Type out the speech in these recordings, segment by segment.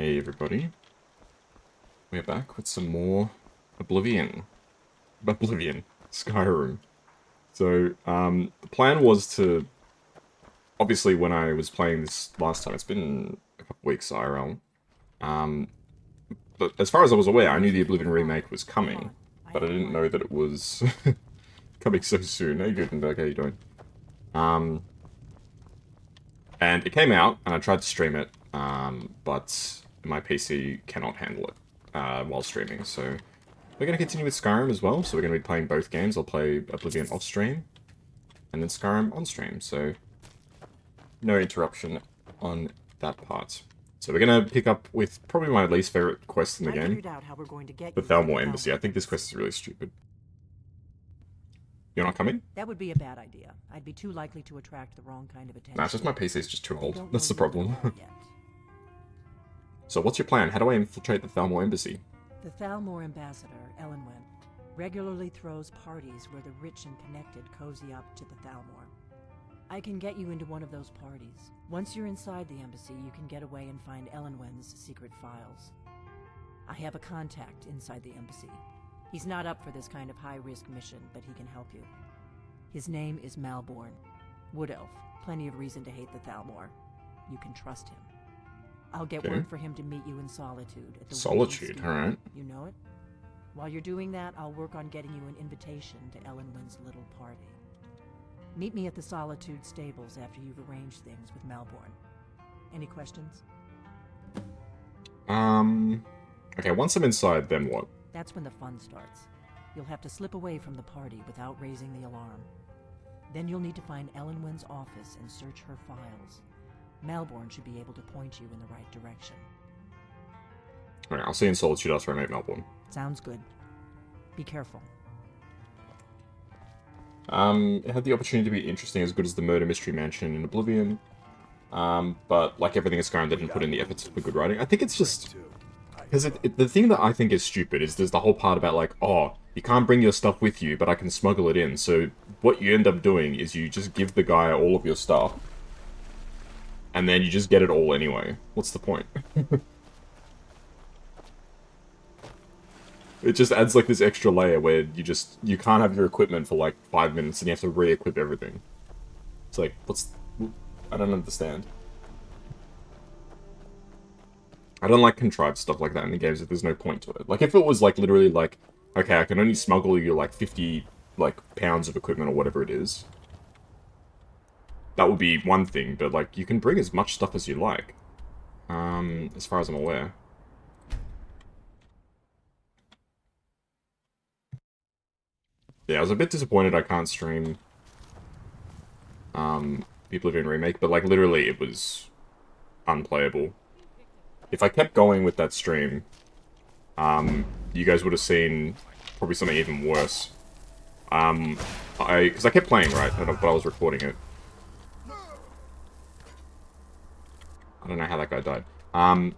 Hey everybody, we're back with some more Oblivion, Skyrim. So, the plan was to, obviously when I was playing this last time, it's been a couple weeks IRL, but as far as I was aware, I knew the Oblivion remake was coming, but I didn't know that it was coming so soon. Hey Gutenberg, how you doing? And it came out, and I tried to stream it, but my PC cannot handle it while streaming, so we're going to continue with Skyrim as well, so we're going to be playing both games. I'll play Oblivion off-stream, and then Skyrim on-stream, so no interruption on that part. So we're going to pick up with probably my least favorite quest in the game, the Thalmor Embassy. I think this quest is really stupid. You're not coming? That would be a bad idea. I'd be too likely to attract the wrong kind of attention. Nah, it's just my PC is just too old. That's the problem. So what's your plan? How do I infiltrate the Thalmor Embassy? The Thalmor Ambassador, Elenwen, regularly throws parties where the rich and connected cozy up to the Thalmor. I can get you into one of those parties. Once you're inside the embassy, you can get away and find Elenwen's secret files. I have a contact inside the embassy. He's not up for this kind of high-risk mission, but he can help you. His name is Malborn. Wood Elf. Plenty of reason to hate the Thalmor. You can trust him. I'll get word for him to meet you in Solitude at the Solitude, alright. You know it? While you're doing that, I'll work on getting you an invitation to Elenwen's little party. Meet me at the Solitude stables after you've arranged things with Malborn. Any questions? Okay, once I'm inside, then what? That's when the fun starts. You'll have to slip away from the party without raising the alarm. Then you'll need to find Elenwen's office and search her files. Malborn should be able to point you in the right direction. Alright, I'll see you in Solitude after I meet Malborn. Sounds good. Be careful. It had the opportunity to be interesting, as good as the Murder Mystery Mansion in Oblivion. But like everything in Skyrim, they didn't put in the efforts for good writing. I think it's just... Because the thing that I think is stupid is there's the whole part about like, oh, you can't bring your stuff with you, but I can smuggle it in. So what you end up doing is you just give the guy all of your stuff. And then you just get it all anyway. What's the point? It just adds like this extra layer where you can't have your equipment for like 5 minutes and you have to re-equip everything. It's like, I don't understand. I don't like contrived stuff like that in the games if there's no point to it. Like, if it was, like, literally, like, okay, I can only smuggle you, like, 50, like, pounds of equipment or whatever it is. That would be one thing, but, like, you can bring as much stuff as you like. As far as I'm aware. Yeah, I was a bit disappointed I can't stream, the Oblivion remake, but, like, literally it was unplayable. If I kept going with that stream, you guys would have seen probably something even worse. Because I kept playing, right, but I was recording it. I don't know how that guy died. I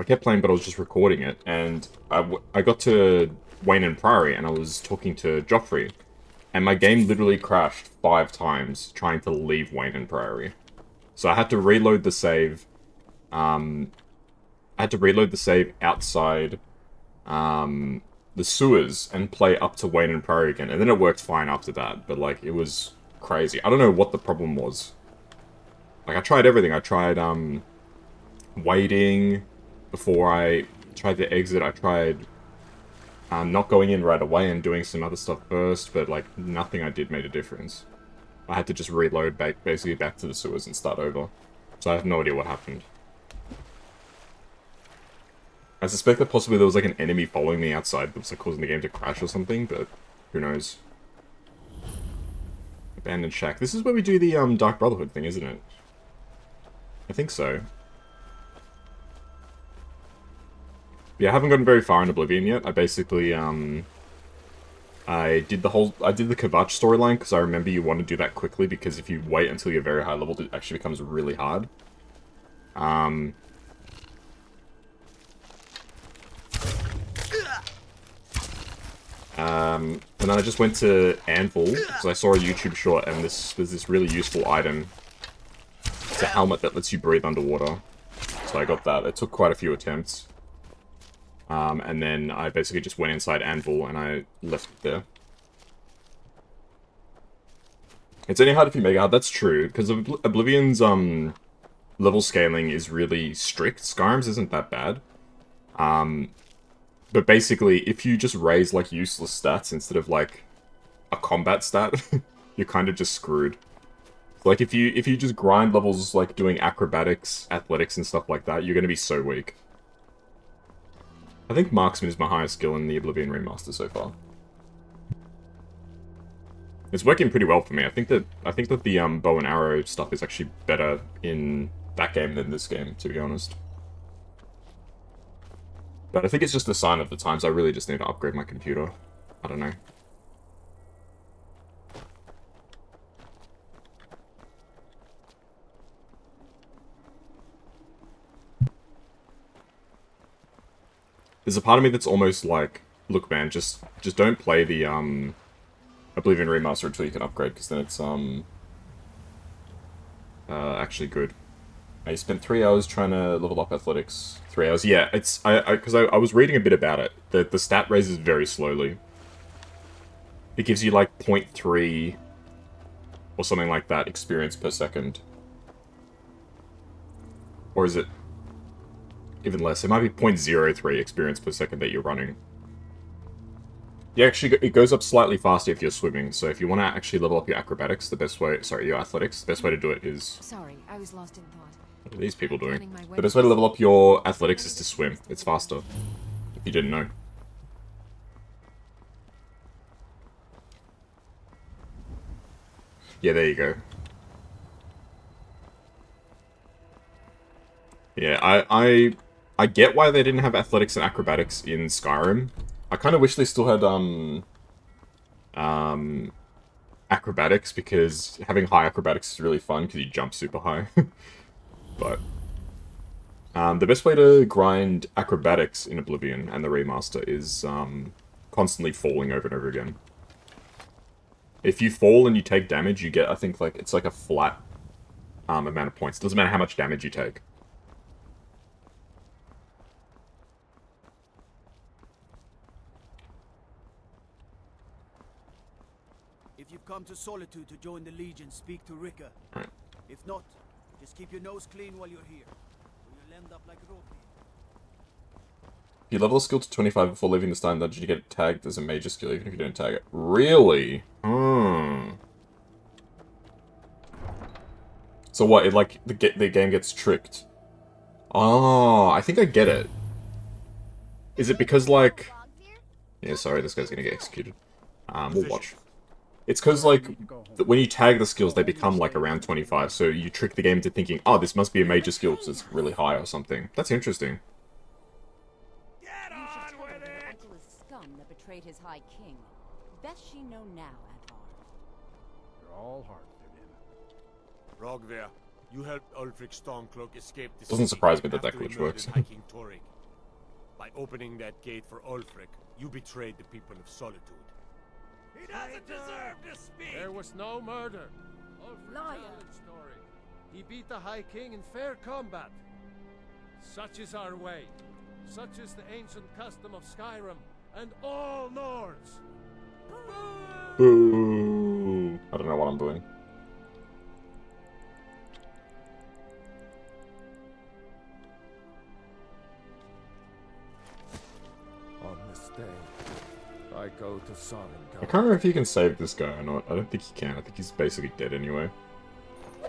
kept playing, but I was just recording it, and I got to Wayne and Priory, and I was talking to Joffrey, and my game literally crashed 5 times trying to leave Wayne and Priory. So I had to reload the save, outside the sewers and play up to Wayne and Prairie again, and then it worked fine after that, but like, it was crazy. I don't know what the problem was. Like, I tried everything. I tried, waiting before I tried to exit. I tried, not going in right away and doing some other stuff first, but like, nothing I did made a difference. I had to just reload basically back to the sewers and start over. So I have no idea what happened. I suspect that possibly there was like an enemy following me outside that was like causing the game to crash or something, but who knows. Abandoned Shack. This is where we do the Dark Brotherhood thing, isn't it? I think so. Yeah, I haven't gotten very far in Oblivion yet. I basically, I did the Kvatch storyline because I remember you want to do that quickly because if you wait until you're very high level, it actually becomes really hard. And then I just went to Anvil, because I saw a YouTube short, and there's this really useful item. It's a helmet that lets you breathe underwater. So I got that. It took quite a few attempts. And then I basically just went inside Anvil and I left it there. It's only hard if you make it hard. That's true, because Oblivion's level scaling is really strict. Skyrim's isn't that bad. But basically, if you just raise like useless stats instead of like a combat stat, you're kind of just screwed. Like if you just grind levels like doing acrobatics, athletics, and stuff like that, you're gonna be so weak. I think marksman is my highest skill in the Oblivion remaster so far. It's working pretty well for me. I think that the bow and arrow stuff is actually better in that game than this game, to be honest. But I think it's just a sign of the times. I really just need to upgrade my computer. I don't know. There's a part of me that's almost like, look man, just don't play the Oblivion remaster until you can upgrade, because then it's actually good. I spent 3 hours trying to level up athletics. 3 hours, yeah. It's because I was reading a bit about it. The stat raises very slowly. It gives you like 0.3 or something like that experience per second. Or is it even less? It might be 0.03 experience per second that you're running. Yeah, actually, it goes up slightly faster if you're swimming. So if you want to actually level up your acrobatics, the best way, sorry, your athletics, the best way to do it is. Sorry, I was lost in thought. What are these people doing? The best way to level up your athletics is to swim. It's faster. If you didn't know. Yeah, there you go. Yeah, I get why they didn't have athletics and acrobatics in Skyrim. I kind of wish they still had acrobatics, because having high acrobatics is really fun because you jump super high. But the best way to grind acrobatics in Oblivion and the remaster is constantly falling over and over again. If you fall and you take damage, you get, I think, like it's like a flat amount of points. It doesn't matter how much damage you take. If you've come to Solitude to join the Legion, speak to Rika. Right. If not, just keep your nose clean while you're here, or you'll end up like Roki. If you level a skill to 25 before leaving the Stein Dungeon, you get tagged as a major skill, even if you don't tag it. Really? Hmm. So what, it like, the game gets tricked? Oh, I think I get it. Is it because, like... Yeah, sorry, this guy's gonna get executed. We'll watch. It's because, like, when you tag the skills, they become, like, around 25, so you trick the game into thinking, oh, this must be a major skill because it's really high or something. That's interesting. Get on with it! To the scum that betrayed his high king. Best she know now, Advar. You're all heart, Vivian. Rogver, you helped Ulfric Stormcloak escape the Doesn't city surprise me that after that he glitch murdered works. High King Torrig. By opening that gate for Ulfric, you betrayed the people of Solitude. He doesn't deserve to speak! There was no murder. Ulfric Liar. challenged story. He beat the High King in fair combat. Such is our way. Such is the ancient custom of Skyrim and all Nords. Boo! I don't know what I'm doing. On this day, I go to Sodom. I can't remember if you can save this guy or not. I don't think you can. I think he's basically dead anyway.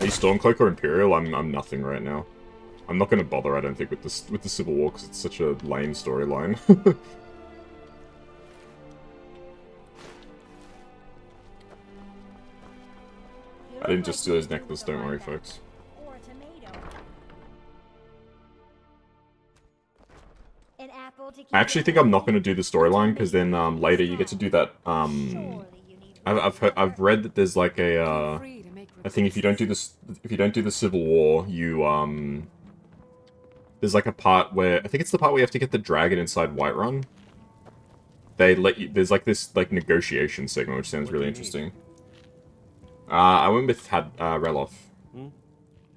Are you Stormcloak or Imperial? I'm nothing right now. I'm not going to bother, I don't think, with the Civil War, because it's such a lame storyline. I didn't just steal his necklace, don't worry, folks. Or a tomato. An apple to keep I actually think I'm not going to do the storyline, because then later you get to do that. I've read that there's like a I think if you don't do this, if you don't do the Civil War, you there's like a part where I think it's the part where you have to get the dragon inside Whiterun. They let you. There's like this like negotiation segment, which sounds really interesting. I went with Relof.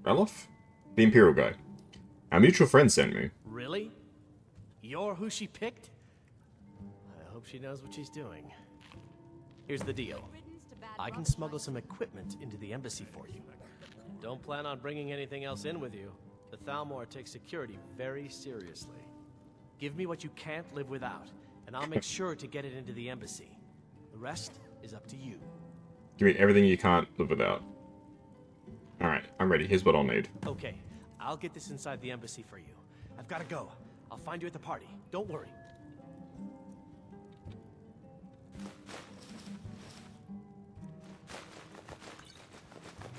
Relof? The Imperial guy. Our mutual friend sent me. Really? You're who she picked? I hope she knows what she's doing. Here's the deal. I can smuggle some equipment into the embassy for you. Don't plan on bringing anything else in with you. The Thalmor takes security very seriously. Give me what you can't live without, and I'll make sure to get it into the embassy. The rest is up to you. Give me everything you can't live without. Alright, I'm ready. Here's what I'll need. Okay, I'll get this inside the embassy for you. I've got to go. I'll find you at the party. Don't worry.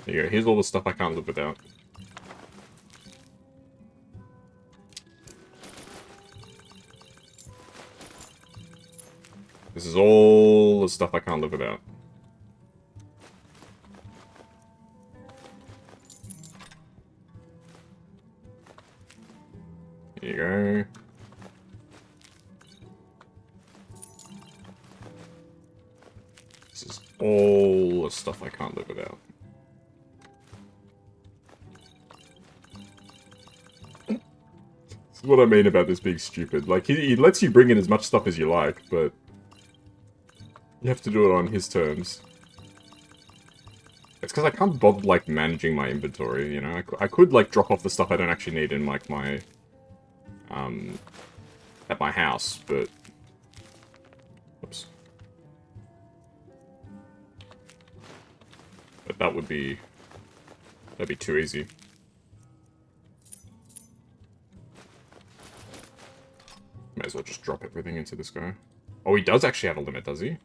There you go. Here's all the stuff I can't live without. This is all the stuff I can't live without. Here you go. This is all the stuff I can't live without. This is what I mean about this being stupid. Like, he lets you bring in as much stuff as you like, but you have to do it on his terms. It's because I can't bother, like, managing my inventory, you know? I could, like, drop off the stuff I don't actually need in, like, my... at my house, but... Oops. But that would be... That'd be too easy. May as well just drop everything into this guy. Oh, he does actually have a limit, does he?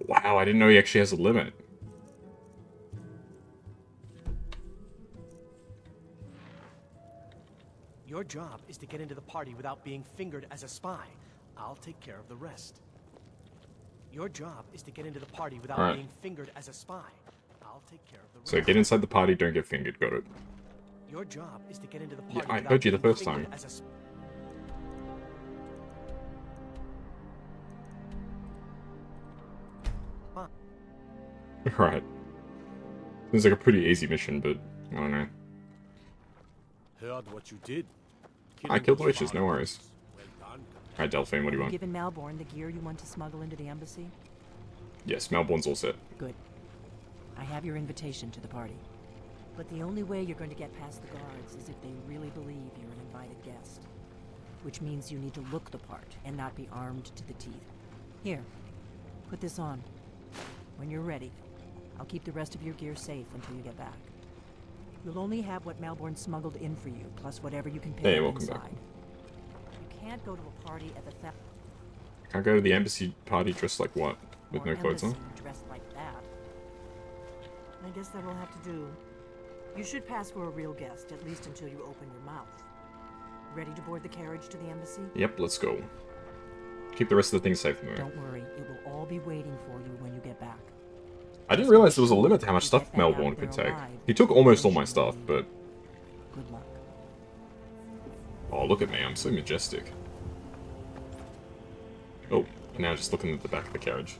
Wow, I didn't know he actually has a limit. Your job is to get into the party without being fingered as a spy. I'll take care of the rest. Your job is to get into the party without being fingered as a spy. I'll take care of the rest. So get inside the party, don't get fingered. Got it. Your job is to get into the party Yeah, I heard you the first time. Right. Seems like a pretty easy mission, but I don't know. Heard what you did. I killed the witches, no worries. Well done. Alright, Delphine, what do you want? Given Malborn the gear you want to smuggle into the embassy? Yes, Malborn's all set. Good. I have your invitation to the party. But the only way you're going to get past the guards is if they really believe you're an invited guest. Which means you need to look the part and not be armed to the teeth. Here, put this on. When you're ready, I'll keep the rest of your gear safe until you get back. You'll only have what Malborn smuggled in for you, plus whatever you can pick Hey, up welcome inside. back. You can't go to a party at the Can't go to the embassy party dressed like what? With no clothes on? dressed like that. I guess that will have to do. You should pass for a real guest, at least until you open your mouth. Ready to board the carriage to the embassy? Yep, let's go. Keep the rest of the things safe, though. Don't worry, it will all be waiting for you when you get back. I didn't realize there was a limit to how much stuff Malborn could take. He took almost all my stuff, but... Good luck. Oh, look at me, I'm so majestic. Oh, now just looking at the back of the carriage.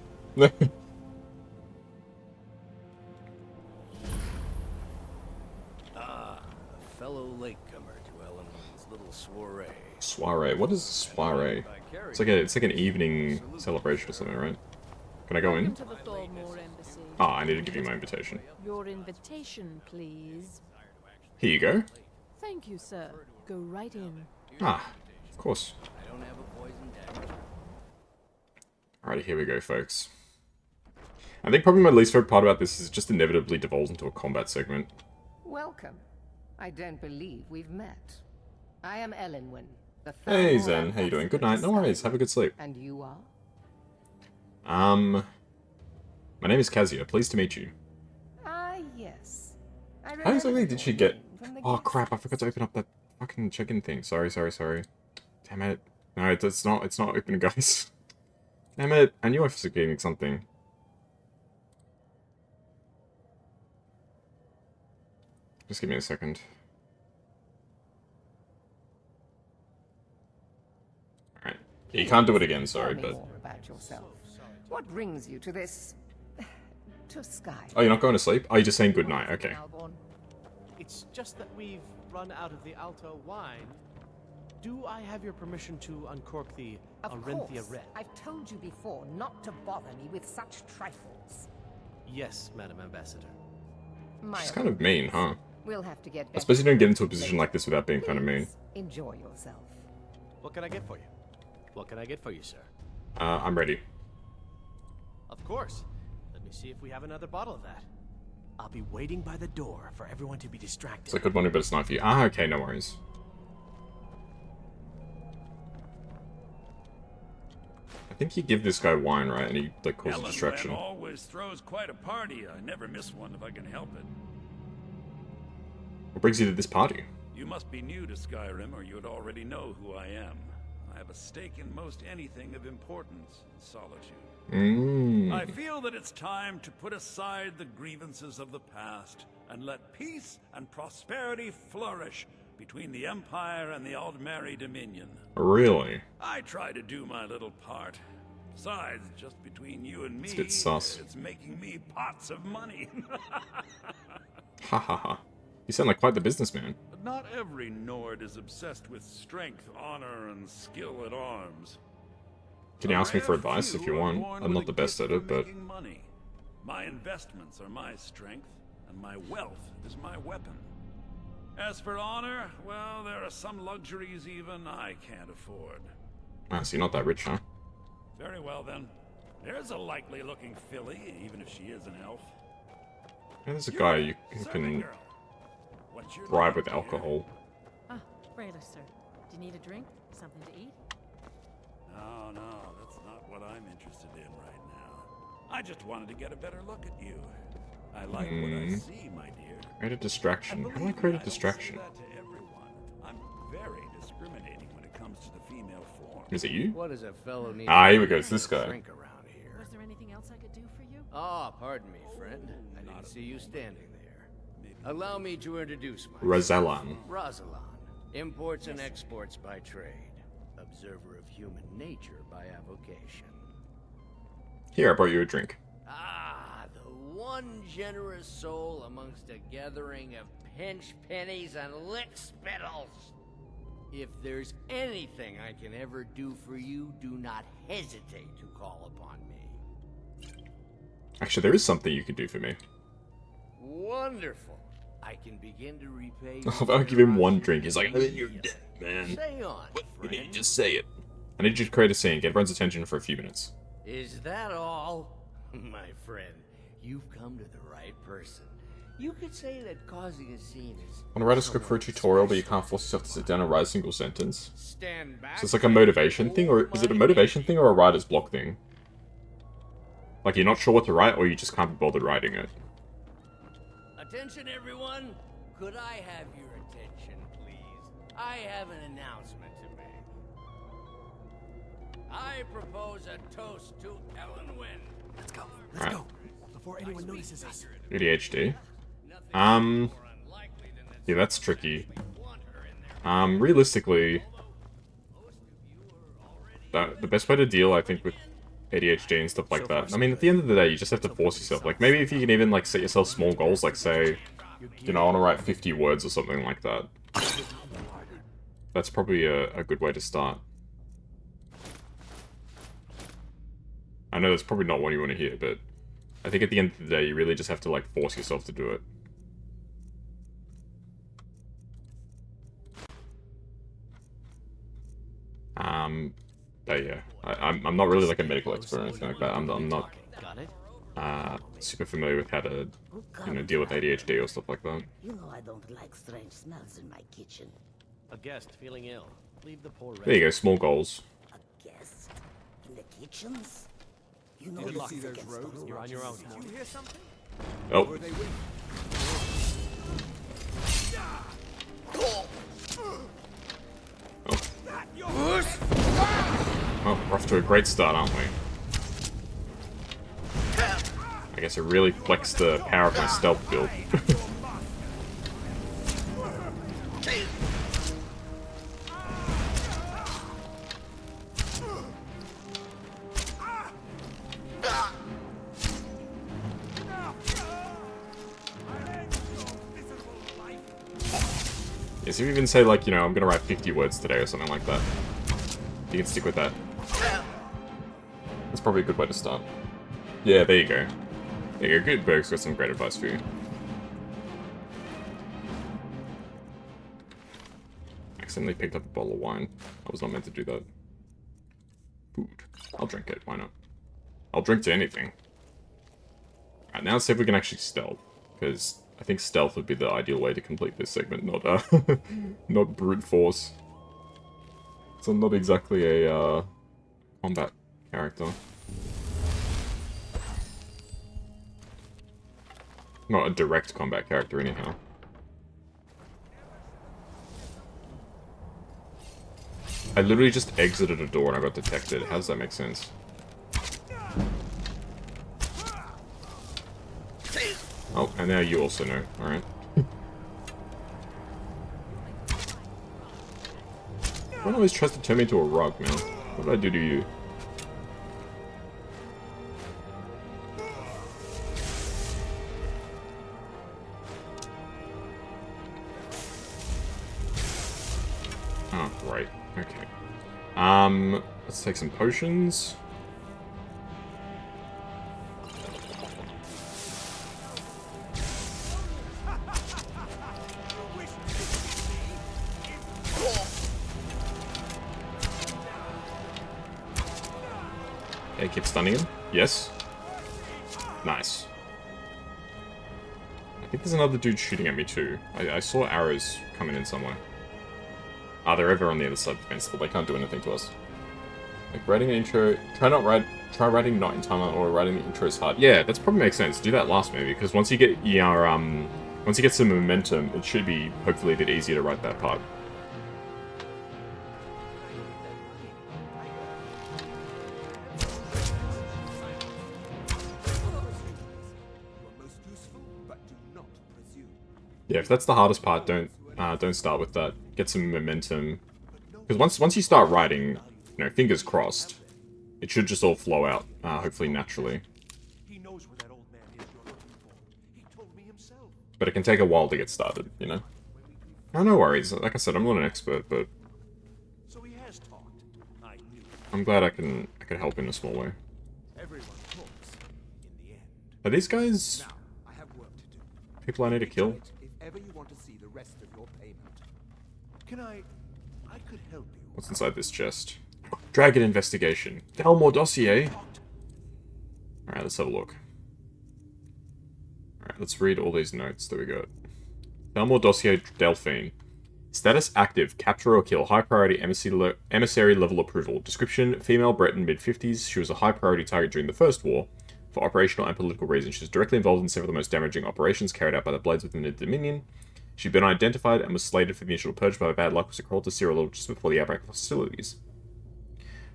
Fellow latecomer to Ellen's little soiree. Soiree. What is a soiree? It's like an evening celebration or something, right? Can I go in? Welcome to the Thalmor Embassy. Ah, I need to give you my invitation. Your invitation, please. Here you go. Thank you, sir. Go right in. Ah, of course. I don't have a poison dagger. Alrighty, here we go, folks. I think probably my least favorite part about this is just inevitably devolves into a combat segment. Welcome. I don't believe we've met. I am Elenwen, the Hey Thalmor Zen, how you doing? Good ambassador night. No to worries. Have a good sleep. And you are? My name is Kazuya. Pleased to meet you. Ah, yes. I How exactly did she get... from the Oh guest crap, I forgot to open up that fucking check-in thing. Sorry. Damn it. No, it's not open, guys. Damn it. I knew I was forgetting something. Just give me a second. Alright. You can't do it again, sorry, Tell me but... more about yourself. What brings you to this to Skyrim. Oh, you're not going to sleep? Oh, you're just saying goodnight. Okay. Malborn. It's just that we've run out of the Alto wine. Do I have your permission to uncork the Of Arenthia course. Red? I've told you before not to bother me with such trifles. Yes, Madam Ambassador. My She's kind of mean, huh? We'll have to get I suppose you don't get into a position like this without being kind of mean. Please enjoy yourself. What can I get for you? What can I get for you, sir? I'm ready. Of course. Let me see if we have another bottle of that. I'll be waiting by the door for everyone to be distracted. It's like good morning, but it's not for you. Ah, okay, no worries. I think you give this guy wine, right? And he like causes distraction. Always throws quite a party. I never miss one if I can help it. What brings you to this party? You must be new to Skyrim, or you'd already know who I am. I have a stake in most anything of importance in solitude. I feel that it's time to put aside the grievances of the past and let peace and prosperity flourish between the Empire and the Aldmeri Dominion. Really? I try to do my little part. Besides, just between you and me, It's a bit sus. it's making me pots of money. Ha ha ha. You sound like quite the businessman. But not every Nord is obsessed with strength, honor, and skill at arms. Can you ask me for A advice few if you are want? born I'm with not a the best gift at for it, but making money. My investments are my strength, and my wealth is my weapon. As for honor, well, there are some luxuries even I can't afford. ah, so you're not that rich, huh? Very well then. There's a likely-looking filly, even if she is an elf. Yeah, there's a guy who Serving can girl. What's your bribe name, with dear? alcohol. Ah, Rayla, sir. Do you need a drink? Something to eat? No, that's not what I'm interested in right now. I just wanted to get a better look at you. I like what I see, my dear. Create a distraction. How do I Believe me, create a don't distraction? say that to everyone. I'm very discriminating when it comes to the female form. Is it you? What does a fellow need? Ah, here we go. It's this guy. Drink around here. Was there anything else I could do for you? Ah, pardon me, friend. I didn't see you standing there. Allow me to introduce myself. Razelan. Razelan, imports and exports by trade, observer of human nature by avocation. Here, I brought you a drink. Ah, the one generous soul amongst a gathering of pinch pennies and lick spittles. If there's anything I can ever do for you, do not hesitate to call upon me. Actually, there is something you can do for me. Wonderful. I can begin to repay you. If I give him one drink, he's like, I mean, you're dead, man. Say on, You need to friend. just say it. I need you to create a scene, get everyone's attention for a few minutes. Is that all? My friend, you've come to the right person. You could say that causing a scene is... Want to write a script for a tutorial, but you can't force yourself to sit down and write a single sentence? Stand back. So it's like a motivation thing, or is it a motivation thing or a writer's block thing? Like you're not sure what to write, or you just can't be bothered writing it. Attention, everyone. Could I have your attention, please? I have an announcement to make. I propose a toast to Ellenwyn. Let's go. Let's Let's go. Before anyone notices us. ADHD. Yeah, that's tricky. Realistically, the best way to deal, I think, with ADHD and stuff like that. I mean, at the end of the day, you just have to force yourself. Like, maybe if you can even, like, set yourself small goals, like, say, you know, I want to write 50 words or something like that. That's probably a good way to start. I know that's probably not what you want to hear, but I think at the end of the day, you really just have to, like, force yourself to do it. But yeah, I'm not really like a medical expert or anything like that. I'm not Got it? super familiar with how to, you know, deal with ADHD or stuff like that. You know I don't like strange smells in my kitchen. A guest feeling ill. Leave the poor There you go, small goals. A guest? In the kitchens? You know Did you this see is those against rogues? the rules. You're on your own. Did you hear something? Oh, Were they with? oh, we're off to a great start, aren't we? I guess it really flexed the power of my stealth build. Yes, if you even say, like, you know, I'm gonna write 50 words today or something like that. You can stick with that. That's probably a good way to start. Yeah, there you go. There you go. Gutenberg's got some great advice for you. Accidentally picked up a bottle of wine. I was not meant to do that. Food. I'll drink it. Why not? I'll drink to anything. Alright, now let's see if we can actually stealth. Because I think stealth would be the ideal way to complete this segment, not not brute force. So I'm not exactly a combat character. Not a direct combat character, anyhow. I literally just exited a door and I got detected. How does that make sense? Oh, and now you also know. Alright. Everyone always tries to turn me into a rug, man. What did I do to you? Oh, right. Okay. Let's take some potions. Okay, keep stunning him. Yes. Nice. I think there's another dude shooting at me too. I saw arrows coming in somewhere. Ah, they're over on the other side of the fence, but they can't do anything to us. Like, writing an intro... Try writing not in timeline or writing the intro is hard. Yeah, that's probably makes sense. Do that last, maybe, because once you get your, once you get some momentum, it should be, hopefully, a bit easier to write that part. Yeah, if that's the hardest part, don't start with that. Get some momentum. Because once you start writing, you know, fingers crossed, it should just all flow out, hopefully naturally. But it can take a while to get started, you know? Oh, no worries. Like I said, I'm not an expert, but I'm glad I can help in a small way. Are these guys people I need to kill? Ever you want to see the rest of your payment. I could help you. What's inside this chest? Dragon investigation. Thalmor dossier. Alright, let's have a look. Alright, let's read all these notes that we got. Thalmor dossier Delphine. Status active. Capture or kill. High priority emissary level approval. Description: female Breton, mid-50s. She was a high priority target during the First War. For operational and political reasons, she was directly involved in several of the most damaging operations carried out by the Blades within the Dominion. She'd been identified and was slated for the initial purge, but by bad luck was crawled to Cyril just before the outbreak of hostilities.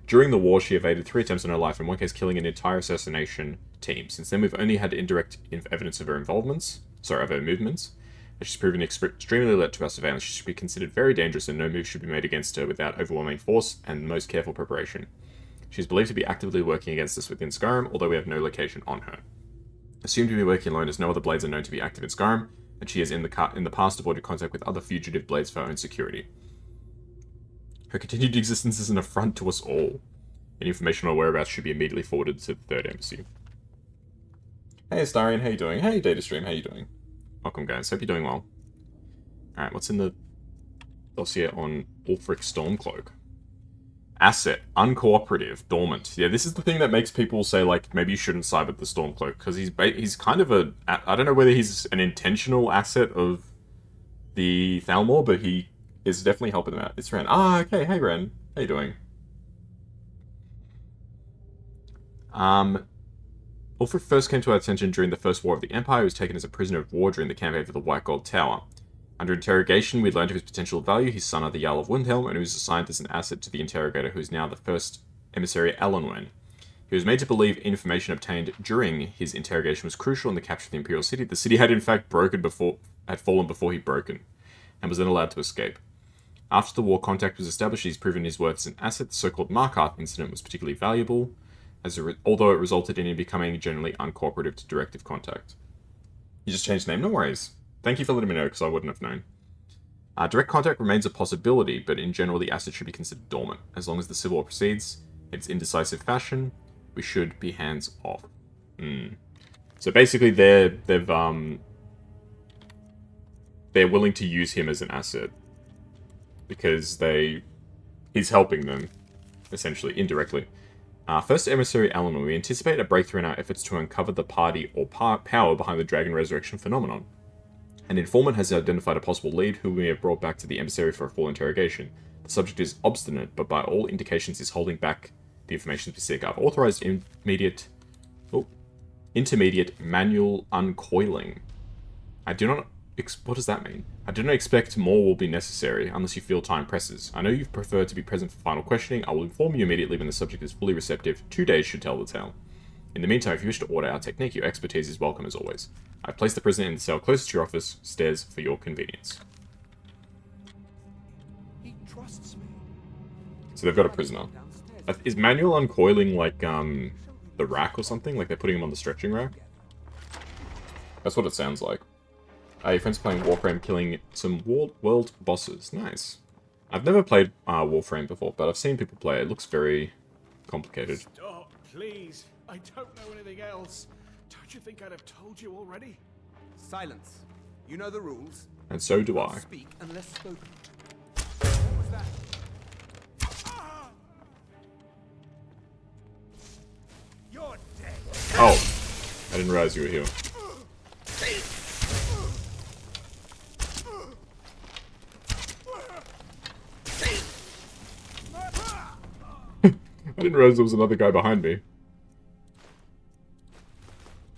During the war, she evaded 3 attempts on her life, in one case killing an entire assassination team. Since then, we've only had indirect evidence of her movements, and she's proven extremely alert to our surveillance. She should be considered very dangerous, and no move should be made against her without overwhelming force and the most careful preparation. She is believed to be actively working against us within Skyrim, although we have no location on her. Assumed to be working alone, as no other Blades are known to be active in Skyrim, and she has in the past avoided contact with other fugitive Blades for her own security. Her continued existence is an affront to us all. Any information on her whereabouts should be immediately forwarded to the Third Embassy. Hey Astarion, how you doing? Hey Datastream, how you doing? Welcome guys, hope you're doing well. Alright, what's in the dossier on Ulfric Stormcloak? Asset, uncooperative, dormant. Yeah, this is the thing that makes people say, like, maybe you shouldn't side with the Stormcloak, because he's kind of a... I don't know whether he's an intentional asset of the Thalmor, but he is definitely helping them out. It's Ren. Ah, okay, hey Ren. How you doing? Ulfric first came to our attention during the First War of the Empire. He was taken as a prisoner of war during the campaign for the White Gold Tower. Under interrogation, we learned of his potential value, his son of the Jarl of Windhelm, and he was assigned as an asset to the interrogator, who is now the first emissary Elenwen. He was made to believe information obtained during his interrogation was crucial in the capture of the Imperial City. The city had in fact fallen before he'd broken, and was then allowed to escape. After the war, contact was established. He's proven his worth as an asset. The so-called Markarth incident was particularly valuable, although it resulted in him becoming generally uncooperative to directive contact. You just changed the name? No worries. Thank you for letting me know, because I wouldn't have known. Direct contact remains a possibility, but in general the asset should be considered dormant. As long as the civil war proceeds in its indecisive fashion, we should be hands off. So basically they're willing to use him as an asset. Because he's helping them, essentially, indirectly. First Emissary Eleanor, we anticipate a breakthrough in our efforts to uncover the party or power behind the Dragon Resurrection phenomenon. An informant has identified a possible lead who we have brought back to the emissary for a full interrogation. The subject is obstinate, but by all indications is holding back the information we seek. I've authorized intermediate manual uncoiling. What does that mean? I do not expect more will be necessary, unless you feel time presses. I know you prefer to be present for final questioning. I will inform you immediately when the subject is fully receptive. 2 days should tell the tale. In the meantime, if you wish to order our technique, your expertise is welcome as always. I've placed the prisoner in the cell closest to your office, stairs, for your convenience. He trusts me. So they've got a prisoner. Is manual uncoiling like, the rack or something? Like they're putting him on the stretching rack? That's what it sounds like. Your friend's playing Warframe, killing some world bosses. Nice. I've never played Warframe before, but I've seen people play it. It looks very complicated. Stop, please. I don't know anything else. Don't you think I'd have told you already? Silence. You know the rules. And so do I. Speak unless spoken. What was that? Ah! You're dead. Oh. I didn't realize you were here. I didn't realize there was another guy behind me.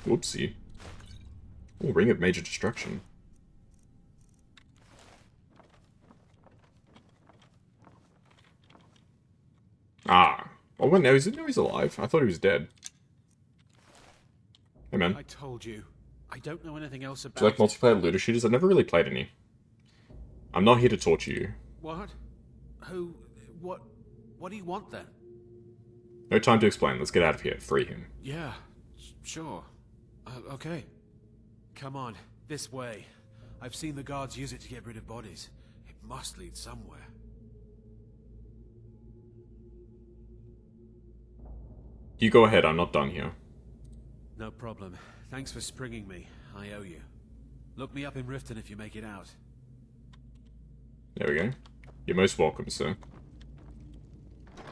Whoopsie. Oh, Ring of Major Destruction. Ah. Oh, well, no, he's alive. I thought he was dead. Hey, man. I told you. I don't know anything else about Do you like multiplayer looter shooters? I've never really played any. I'm not here to torture you. What? Who? What do you want then? No time to explain. Let's get out of here. Free him. Yeah, sure. Okay. Come on, this way. I've seen the guards use it to get rid of bodies. It must lead somewhere. You go ahead. I'm not done here. No problem. Thanks for springing me. I owe you. Look me up in Riften if you make it out. There we go. You're most welcome, sir.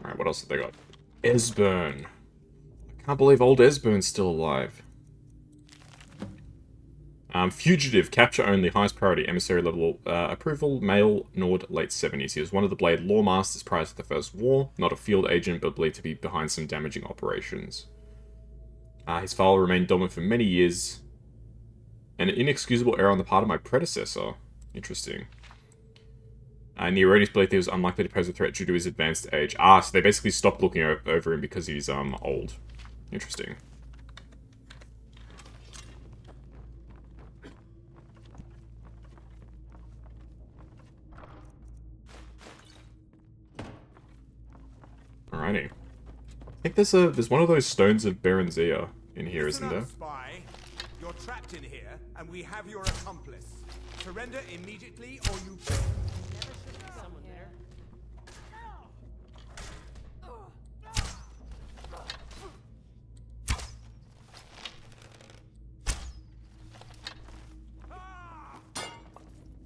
Alright, what else have they got? Esbern. I can't believe old Esbern's still alive. Fugitive, capture only, highest priority, emissary level, approval, male, Nord, late 70s. He was one of the Blade Lawmasters prior to the First War, not a field agent, but believed to be behind some damaging operations. His file remained dormant for many years. An inexcusable error on the part of my predecessor. Interesting. And the erroneous belief he was unlikely to pose a threat due to his advanced age. Ah, so they basically stopped looking over him because he's, old. Interesting. Alrighty. I think there's one of those stones of Berenzia in here, isn't there? Spy. You're trapped in here, and we have your accomplice. Surrender immediately, or you... Someone there.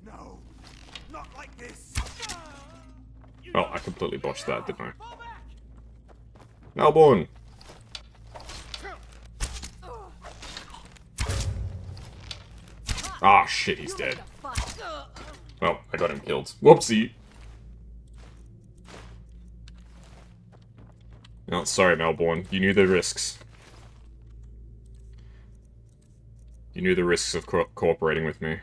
No, not like this. Oh, I completely botched that, didn't I? Melbourne! Ah, shit, he's dead. Well, I got him killed. Whoopsie! Oh, sorry, Melbourne. You knew the risks. You knew the risks of cooperating with me.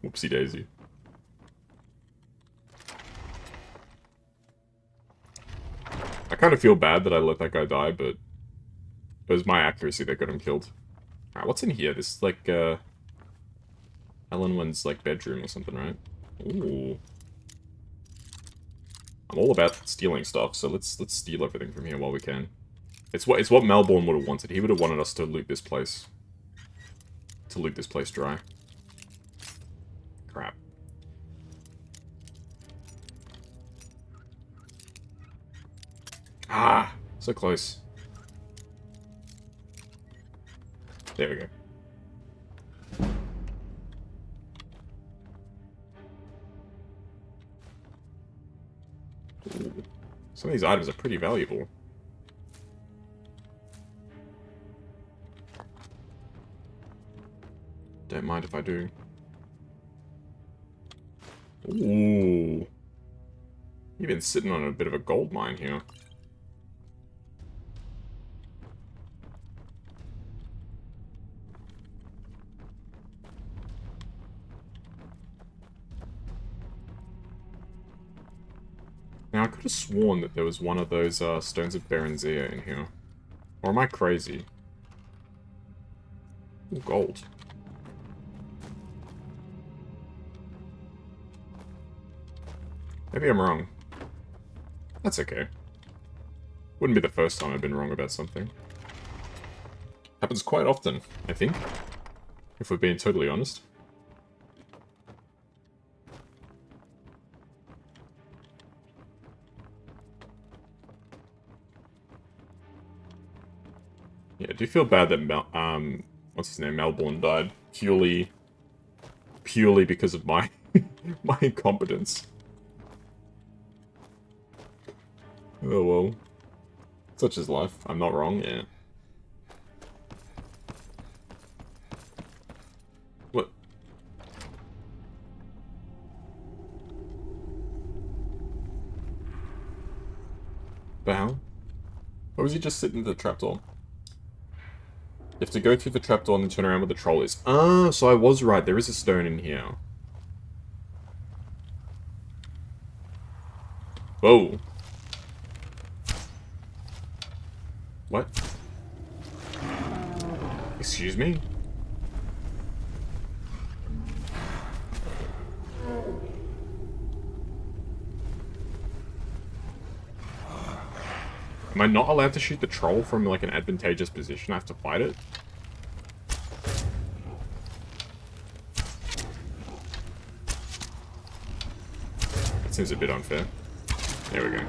Whoopsie daisy. I kind of feel bad that I let that guy die, but it was my accuracy that got him killed. Alright, what's in here? This is like, Elenwen's, like, bedroom or something, right? Ooh. I'm all about stealing stuff, so let's steal everything from here while we can. It's what Melbourne would have wanted. He would have wanted us to loot this place. to loot this place dry. Crap. Ah! So close. There we go. Ooh. Some of these items are pretty valuable. Don't mind if I do. Ooh. You've been sitting on a bit of a gold mine here. Now, I could have sworn that there was one of those Stones of Berenzia in here. Or am I crazy? Ooh, gold. Maybe I'm wrong. That's okay. Wouldn't be the first time I've been wrong about something. Happens quite often, I think. If we're being totally honest. Yeah, I do feel bad that what's his name, Melbourne died purely because of my my incompetence. Oh well. Such is life. I'm not wrong, yeah. What? The hell? Or was he just sitting in the trapdoor? You have to go through the trapdoor and then turn around where the troll is. Ah, so I was right. There is a stone in here. Whoa. What? Excuse me? Am I not allowed to shoot the troll from, like, an advantageous position? I have to fight it? That seems a bit unfair. There we go.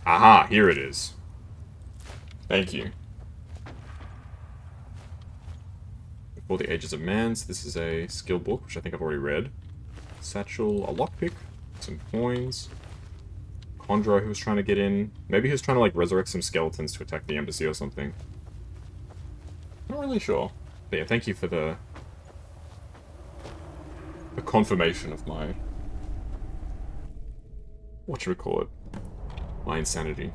Aha, here it is. Thank you. Before the Ages of Man, so this is a skill book, which I think I've already read. Satchel, a lockpick, some coins. Conjurer who was trying to get in. Maybe he was trying to, like, resurrect some skeletons to attack the embassy or something. Not really sure. But yeah, thank you for the confirmation of my... whatchamacallit? My insanity.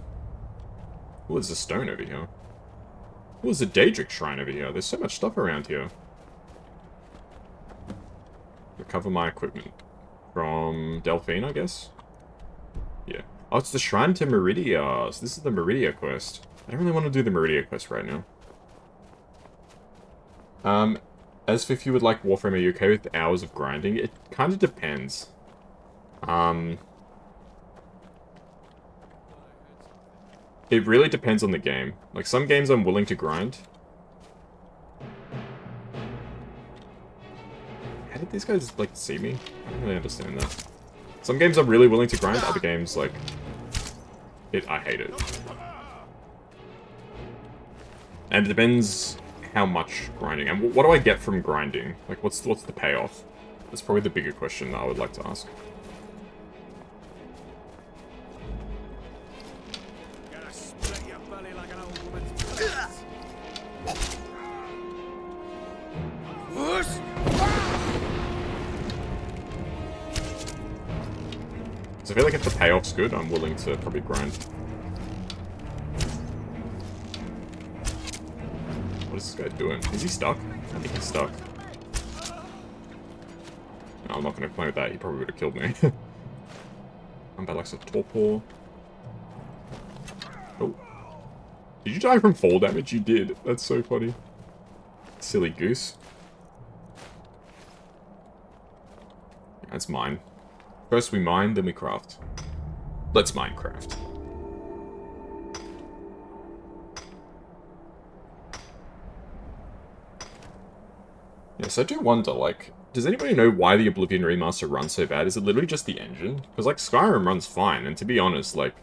Oh, there's a stone over here. Oh, there's a Daedric shrine over here. There's so much stuff around here. Recover my equipment. From Delphine, I guess? Yeah. Oh, it's the Shrine to Meridia. So this is the Meridia quest. I don't really want to do the Meridia quest right now. As for if you would like Warframe, are you okay with hours of grinding? It kind of depends. It really depends on the game. Like, some games I'm willing to grind. How did these guys, like, see me? I don't really understand that. Some games I'm really willing to grind, other games, like... I hate it. And it depends how much grinding. And what do I get from grinding? Like, what's the payoff? That's probably the bigger question that I would like to ask. So I feel like if the payoff's good, I'm willing to probably grind. What is this guy doing? Is he stuck? I think he's stuck. No, I'm not going to play with that. He probably would have killed me. I'm bad like a torpor. Oh. Did you die from fall damage? You did. That's so funny. Silly goose. That's mine. First we mine, then we craft. Let's Minecraft. Yes, I do wonder, like, does anybody know why the Oblivion remaster runs so bad? Is it literally just the engine? Because, like, Skyrim runs fine, and to be honest, like,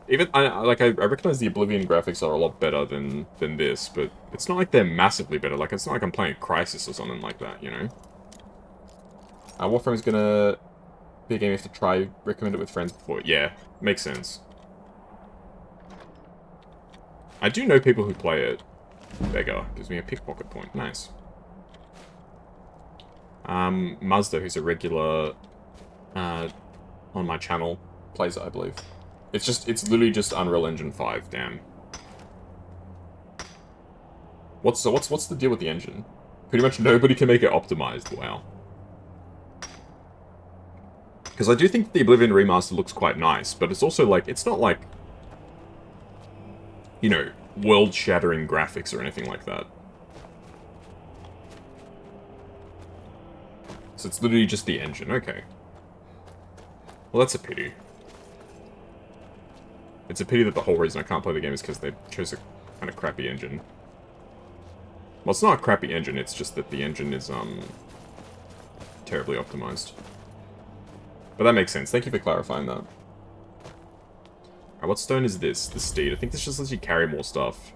even, I recognize the Oblivion graphics are a lot better than this, but it's not like they're massively better. Like, it's not like I'm playing Crysis or something like that, you know? Warframe's gonna be a game you have to try, recommend it with friends before. Yeah, makes sense. I do know people who play it. Beggar gives me a pickpocket point. Nice. Mazda, who's a regular on my channel, plays it, I believe. It's literally just Unreal Engine 5, damn. What's the deal with the engine? Pretty much nobody can make it optimized, wow. Because I do think the Oblivion remaster looks quite nice, but it's also like, it's not like, you know, world-shattering graphics or anything like that. So it's literally just the engine, okay. Well, that's a pity. It's a pity that the whole reason I can't play the game is because they chose a kind of crappy engine. Well, it's not a crappy engine, it's just that the engine is, terribly optimized. But that makes sense. Thank you for clarifying that. Alright, what stone is this? The steed. I think this just lets you carry more stuff.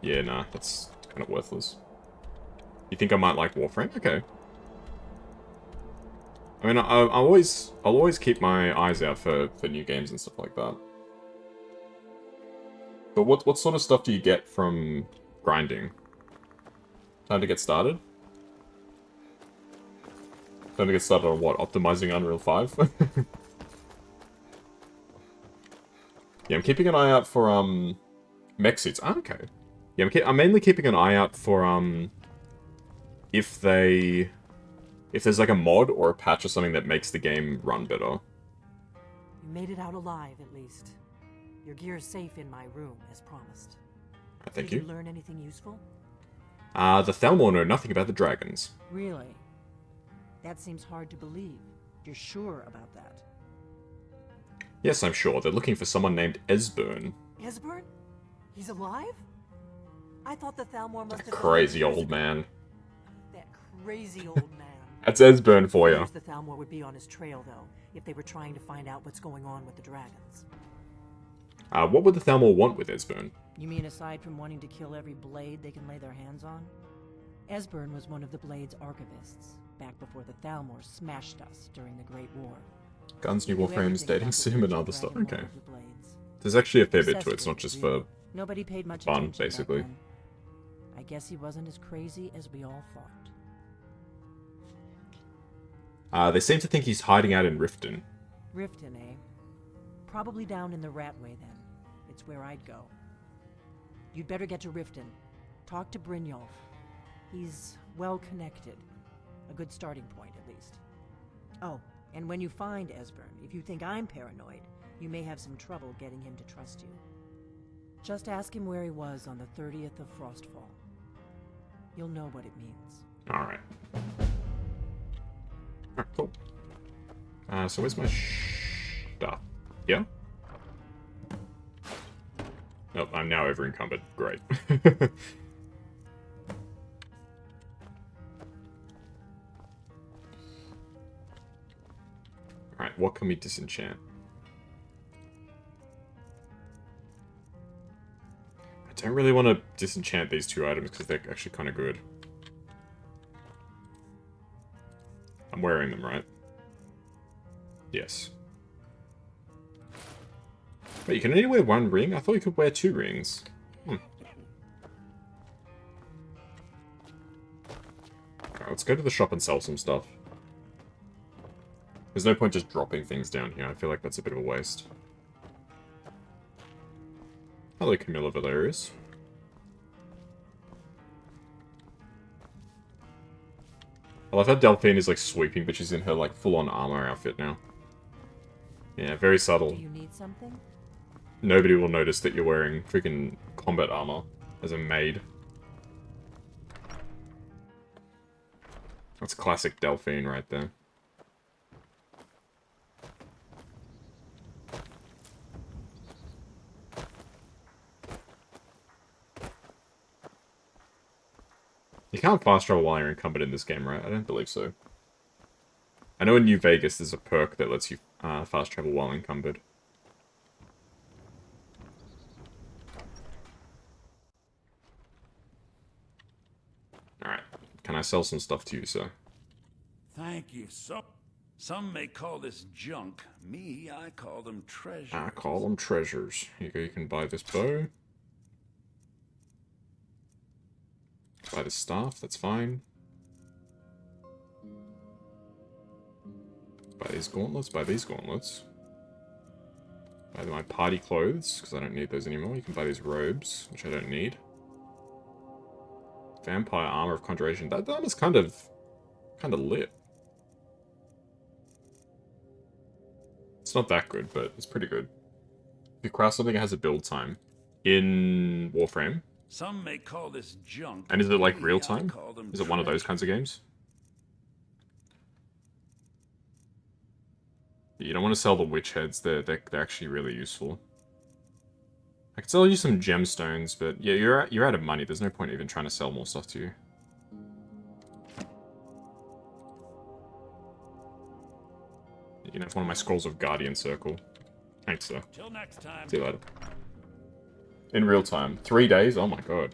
Yeah, nah, that's kind of worthless. You think I might like Warframe? Okay. I mean, I'll always keep my eyes out for new games and stuff like that. But what sort of stuff do you get from grinding? Time to get started? Time to get started on what? Optimizing Unreal 5? Yeah, I'm keeping an eye out for, mech suits. Ah, okay. Yeah, I'm mainly keeping an eye out for, if there's like a mod or a patch or something that makes the game run better. You made it out alive, at least. Your gear's safe in my room, as promised. Thank you. Did you learn anything useful? The Thalmor know nothing about the dragons. Really? That seems hard to believe. You're sure about that? Yes, I'm sure. They're looking for someone named Esbern. Esbern? He's alive? I thought the Thalmor must have... Crazy old man. That crazy old man. That's Esbern for you. The Thalmor would be on his trail, though, if they were trying to find out what's going on with the dragons. What would the Thalmor want with Esbern? You mean aside from wanting to kill every blade they can lay their hands on? Esbern was one of the Blade's archivists, back before the Thalmor smashed us during the Great War. Guns, new Warframes, dating sim, and other stuff. Okay. There's actually a fair bit to it, it's not just for nobody paid much fun, basically. I guess he wasn't as crazy as we all thought. They seem to think he's hiding out in Riften. Riften, eh? Probably down in the Ratway, then. It's where I'd go. You'd better get to Riften. Talk to Brynjolf. He's well-connected. A good starting point, at least. Oh, and when you find Esbern, if you think I'm paranoid, you may have some trouble getting him to trust you. Just ask him where he was on the 30th of Frostfall. You'll know what it means. Alright. Alright, cool. So where's my stuff? Yeah? Nope, I'm now over encumbered. Great. Alright, what can we disenchant? I don't really want to disenchant these two items because they're actually kind of good. I'm wearing them, right? Yes. Wait, you can only wear one ring? I thought you could wear 2 rings. Alright, let's go to the shop and sell some stuff. There's no point just dropping things down here. I feel like that's a bit of a waste. Hello, Camilla Valerius. I love how Delphine is like sweeping, but she's in her like full-on armor outfit now. Yeah, very subtle. Do you need something? Nobody will notice that you're wearing freaking combat armor as a maid. That's classic Delphine right there. You can't fast travel while you're encumbered in this game, right? I don't believe so. I know in New Vegas there's a perk that lets you fast travel while encumbered. Alright. Can I sell some stuff to you, sir? Thank you. Some may call this junk. Me, I call them treasures. I call them treasures. Here you go, you can buy this bow. Buy this staff, that's fine. Buy these gauntlets, buy these gauntlets. Buy my party clothes, because I don't need those anymore. You can buy these robes, which I don't need. Vampire armor of conjuration. That armor's kind of lit. It's not that good, but it's pretty good. If you craft something that has a build time in Warframe. Some may call this junk. And is it like real time? Is it one of those kinds of games? You don't want to sell the witch heads. They're actually really useful. I could sell you some gemstones, but yeah, you're out of money. There's no point even trying to sell more stuff to you. You can have one of my scrolls of Guardian Circle. Thanks, sir. Till next time. See you later. In real time. 3 days? Oh my god.